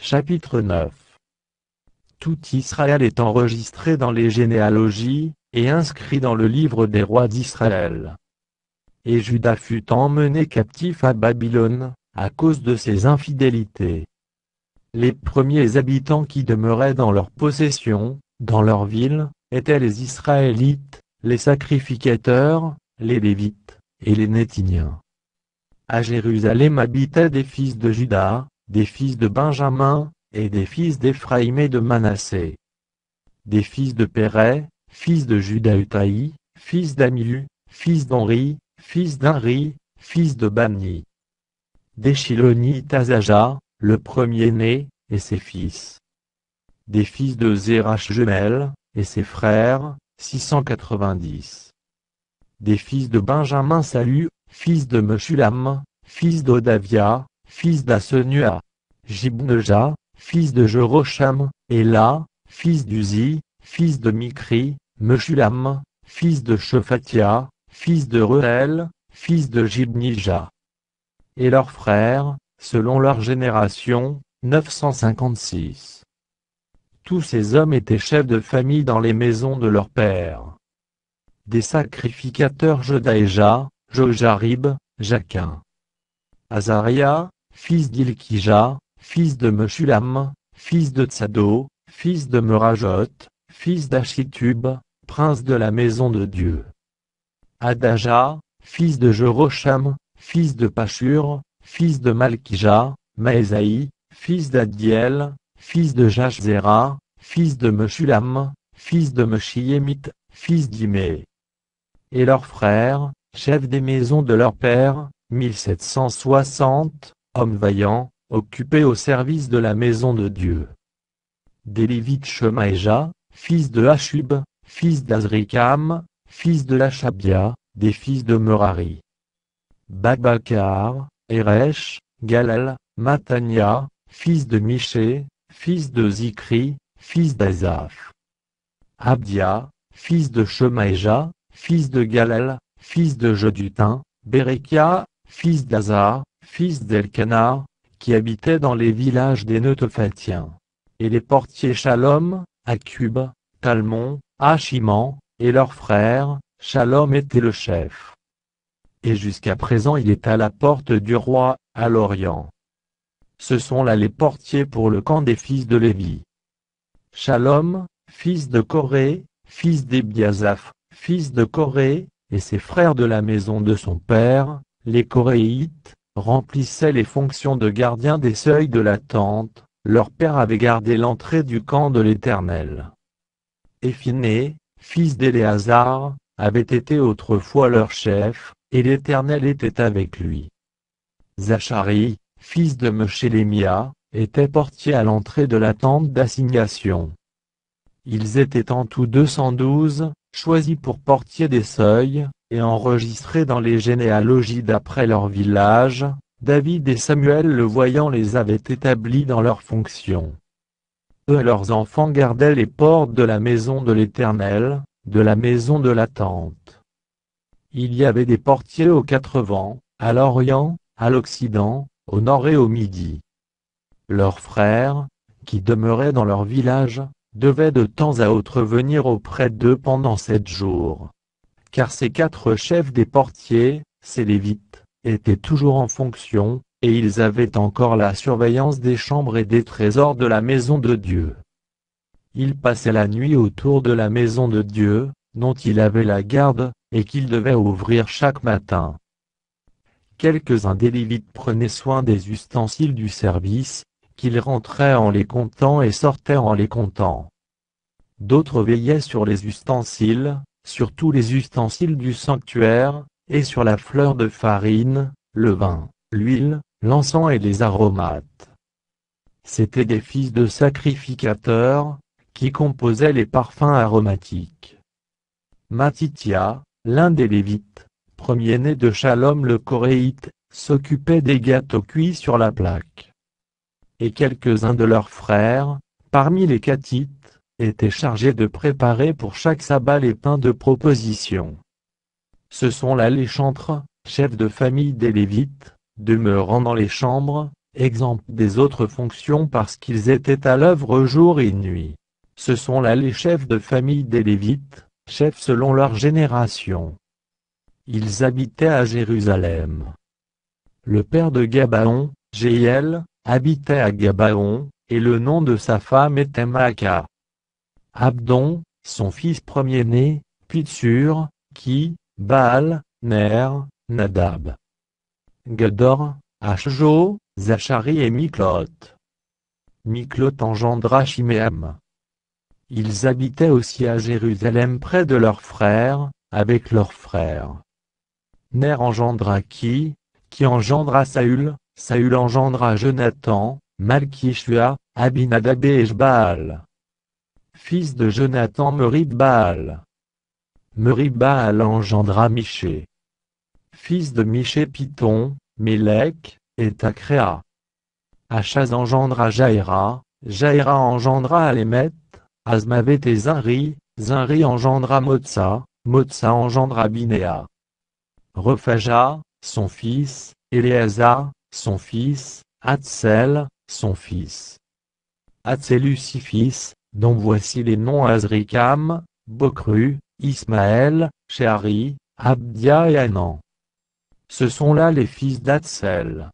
Chapitre 9. Tout Israël est enregistré dans les généalogies, et inscrit dans le livre des rois d'Israël. Et Juda fut emmené captif à Babylone, à cause de ses infidélités. Les premiers habitants qui demeuraient dans leur possession, dans leur ville, étaient les Israélites, les sacrificateurs, les Lévites, et les Néthiniens. À Jérusalem habitaient des fils de Juda, des fils de Benjamin, et des fils d'Éphraïm et de Manassé. Des fils de Pérez, fils de Juda Utaï, fils d'Amiu, fils d'Henri, fils d'Inri, fils de Bani. Des Shilonites Azaja, le premier-né, et ses fils. Des fils de Zérach jumelles, et ses frères, 690. Des fils de Benjamin Salu, fils de Meshulam, fils d'Odavia, fils d'Asenua. Jibneja, fils de Jerocham, Éla, fils d'Uzi, fils de Mikri, Meshulam, fils de Shephatia, fils de Reuel, fils de Jibnija. Et leurs frères, selon leur génération, 956. Tous ces hommes étaient chefs de famille dans les maisons de leur père. Des sacrificateurs Jodaéja, Jojarib, Jaquin. Azaria, fils d'Ilkija, fils de Meshulam, fils de Tsado, fils de Merajot, fils d'Achitub, prince de la maison de Dieu. Adaja, fils de Jerocham, fils de Pashur, fils de Malkija, Maésaï, fils d'Adiel, fils de Jachzéra, fils de Meshulam, fils de Meshiémite, fils d'Imé. Et leurs frères, chefs des maisons de leur père, 1760, hommes vaillants, occupés au service de la maison de Dieu. Des Lévites Shemaéja, fils de Hashub, fils d'Azrikam, fils de Lachabia, des fils de Merari. Babakar, Eresh, Galal, Matania, fils de Miché, fils de Zikri, fils d'Azaph. Abdia, fils de Shemaéja, fils de Galal, fils de Jedutin, Bérekia, fils d'Azar, fils d'Elkana, qui habitait dans les villages des Netophathiens. Et les portiers Shalom, Akub, Talmon, Achiman, et leurs frères, Shalom était le chef. Et jusqu'à présent il est à la porte du roi, à l'Orient. Ce sont là les portiers pour le camp des fils de Lévi. Shalom, fils de Coré, fils d'Ebiasaph, fils de Coré, et ses frères de la maison de son père, les Coréites, remplissaient les fonctions de gardiens des seuils de la tente. Leur père avait gardé l'entrée du camp de l'Éternel. Éphiné, fils d'Éléazar, avait été autrefois leur chef, et l'Éternel était avec lui. Zachari, fils de Meshélémia, était portier à l'entrée de la tente d'assignation. Ils étaient en tout 212, choisis pour portier des seuils, et enregistrés dans les généalogies d'après leur village. David et Samuel le voyant les avaient établis dans leurs fonctions. Eux et leurs enfants gardaient les portes de la maison de l'Éternel, de la maison de la tente. Il y avait des portiers aux 4 vents, à l'Orient, à l'Occident, au Nord et au Midi. Leurs frères, qui demeuraient dans leur village, devaient de temps à autre venir auprès d'eux pendant 7 jours. Car ces 4 chefs des portiers, ces Lévites, étaient toujours en fonction, et ils avaient encore la surveillance des chambres et des trésors de la maison de Dieu. Ils passaient la nuit autour de la maison de Dieu, dont il avait la garde, et qu'ils devaient ouvrir chaque matin. Quelques-uns des Lévites prenaient soin des ustensiles du service, qu'ils rentraient en les comptant et sortaient en les comptant. D'autres veillaient sur les ustensiles, sur tous les ustensiles du sanctuaire, et sur la fleur de farine, le vin, l'huile, l'encens et les aromates. C'étaient des fils de sacrificateurs, qui composaient les parfums aromatiques. Matithia, l'un des Lévites, premier-né de Shalom le Coréite, s'occupait des gâteaux cuits sur la plaque. Et quelques-uns de leurs frères, parmi les Kathites, étaient chargés de préparer pour chaque sabbat les pains de proposition. Ce sont là les chantres, chefs de famille des Lévites, demeurant dans les chambres, Exemple des autres fonctions parce qu'ils étaient à l'œuvre jour et nuit. Ce sont là les chefs de famille des Lévites, chefs selon leur génération. Ils habitaient à Jérusalem. Le père de Gabaon, Jéhiel, habitait à Gabaon, et le nom de sa femme était Maaka. Abdon, son fils premier-né, Pitsur, qui, Baal, Ner, Nadab. Gedor, Ashjo, Zachari et Miklot. Miklot engendra Shimeam. Ils habitaient aussi à Jérusalem près de leurs frères, avec leurs frères. Ner engendra qui engendra Saül, Saül engendra Jonathan, Malkishua, Abinadab et Eshbaal. Fils de Jonathan Merib-Baal. Merib-Baal engendra Miché. Fils de Miché Python, Mélec, et Takréa. Achaz engendra Jaïra, Jaïra engendra Alémet, Azmavet et Zinri, Zinri engendra Motsa, Motsa engendra Binéa. Rephaja, son fils, Éléazar, son fils, Hatsel, son fils. Hatselus six fils, dont voici les noms Azrikam, Bokru, Ismaël, Sheari, Abdia et Anan. Ce sont là les fils d'Hatsel.